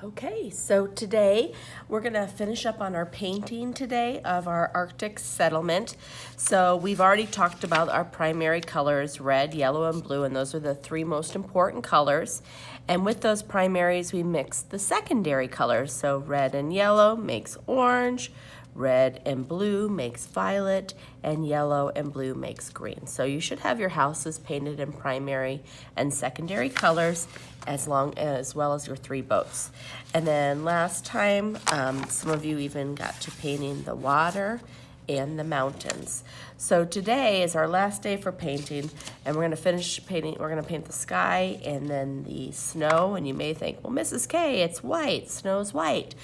Okay, so today we're going to finish up on our painting today of our Arctic settlement. So we've already talked about our primary colors, red, yellow, and blue, and those are the three most important colors. And with those primaries, we mix the secondary colors. So red and yellow makes orange, red and blue makes violet, and yellow and blue makes green. So you should have your houses painted in primary and secondary colors as well as your three boats. And then last time, some of you even got to painting the water and the mountains. So today is our last day for painting, and we're gonna finish painting. We're gonna paint the sky and then the snow, and you may think, well, Mrs. K, it's white, snow's white.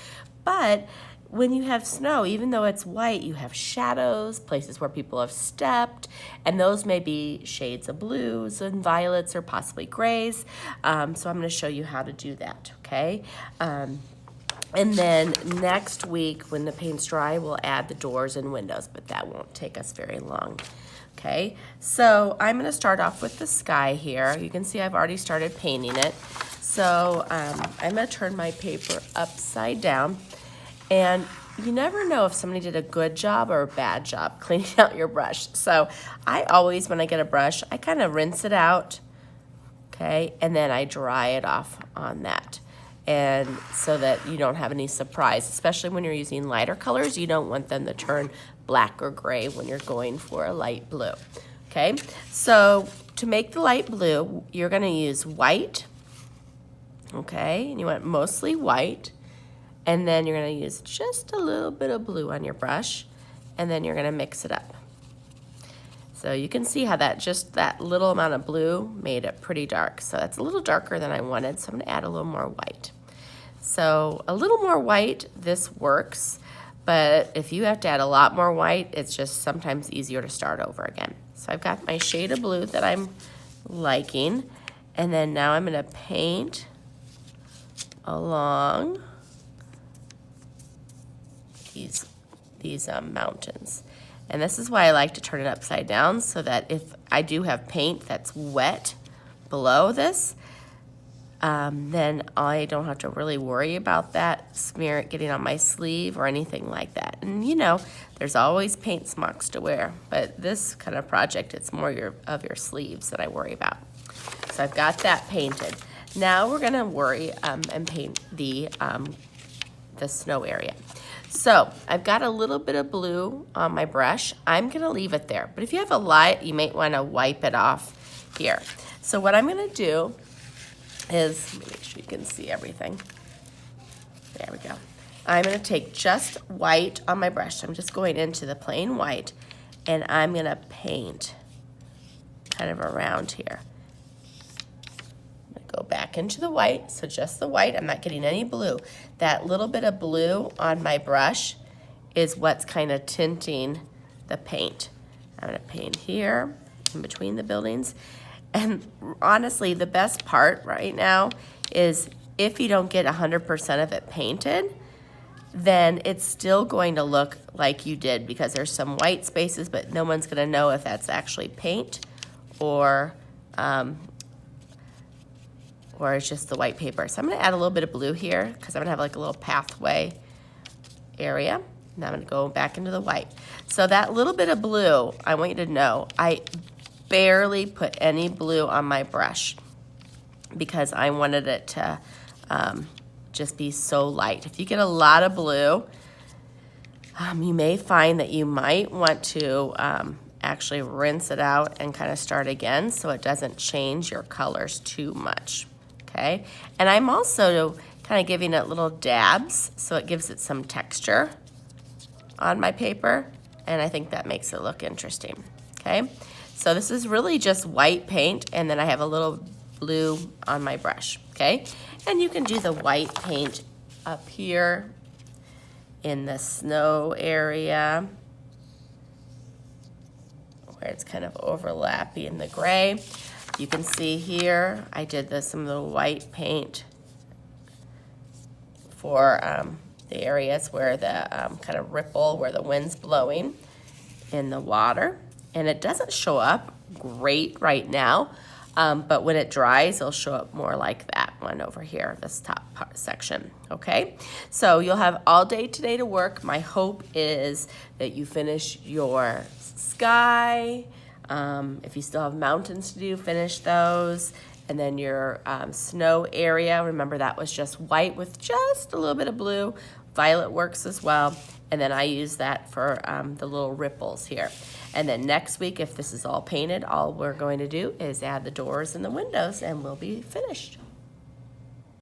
But when you have snow, even though it's white, you have shadows, places where people have stepped, and those may be shades of blues and violets or possibly grays. So I'm going to show you how to do that, okay? And then next week, when the paint's dry, we'll add the doors and windows, but that won't take us very long. Okay, so I'm going to start off with the sky here. You can see I've already started painting it. So I'm going to turn my paper upside down. And you never know if somebody did a good job or a bad job cleaning out your brush. So I always, when I get a brush, I kind of rinse it out, okay, and then I dry it off on that. And so that you don't have any surprise, especially when you're using lighter colors, you don't want them to turn black or gray when you're going for a light blue, okay? So to make the light blue, you're gonna use white, okay, and you want mostly white. And then you're going to use just a little bit of blue on your brush, and then you're going to mix it up. So you can see how just that little amount of blue made it pretty dark. So that's a little darker than I wanted, so I'm going to add a little more white. So a little more white, this works, but if you have to add a lot more white, it's just sometimes easier to start over again. So I've got my shade of blue that I'm liking, and then now I'm going to paint along these mountains. And this is why I like to turn it upside down, so that if I do have paint that's wet below this, then I don't have to really worry about that smear getting on my sleeve or anything like that. And you know, there's always paint smocks to wear, but this kind of project, it's more of your sleeves that I worry about. So I've got that painted. Now we're gonna worry and paint the snow area. So I've got a little bit of blue on my brush. I'm gonna leave it there, but if you have a lot, you might wanna wipe it off here. So what I'm gonna do is, let me make sure you can see everything. There we go. I'm gonna take just white on my brush. I'm just going into the plain white, and I'm gonna paint kind of around here. Go back into the white, so just the white. I'm not getting any blue. That little bit of blue on my brush is what's kind of tinting the paint. I'm gonna paint here in between the buildings. And honestly, the best part right now is if you don't get 100% of it painted, then it's still going to look like you did, because there's some white spaces, but no one's gonna know if that's actually paint or it's just the white paper. So I'm gonna add a little bit of blue here, because I'm gonna have like a little pathway area. And I'm gonna go back into the white. So that little bit of blue, I want you to know, I barely put any blue on my brush because I wanted it to just be so light. If you get a lot of blue, you may find that you might want to actually rinse it out and kind of start again, so it doesn't change your colors too much. Okay, and I'm also kind of giving it little dabs, so it gives it some texture on my paper, and I think that makes it look interesting. Okay, so this is really just white paint, and then I have a little blue on my brush. Okay, and you can do the white paint up here in the snow area where it's kind of overlapping in the gray. You can see here, I did some of the white paint for the areas where the kind of ripple, where the wind's blowing in the water. And it doesn't show up great right now, but when it dries, it'll show up more like that one. one over here, this top part section, okay? So you'll have all day today to work. My hope is that you finish your sky. If you still have mountains to do, finish those. And then your snow area, remember that was just white with just a little bit of blue. Violet works as well. And then I use that for the little ripples here. And then next week, if this is all painted, all we're going to do is add the doors and the windows and we'll be finished.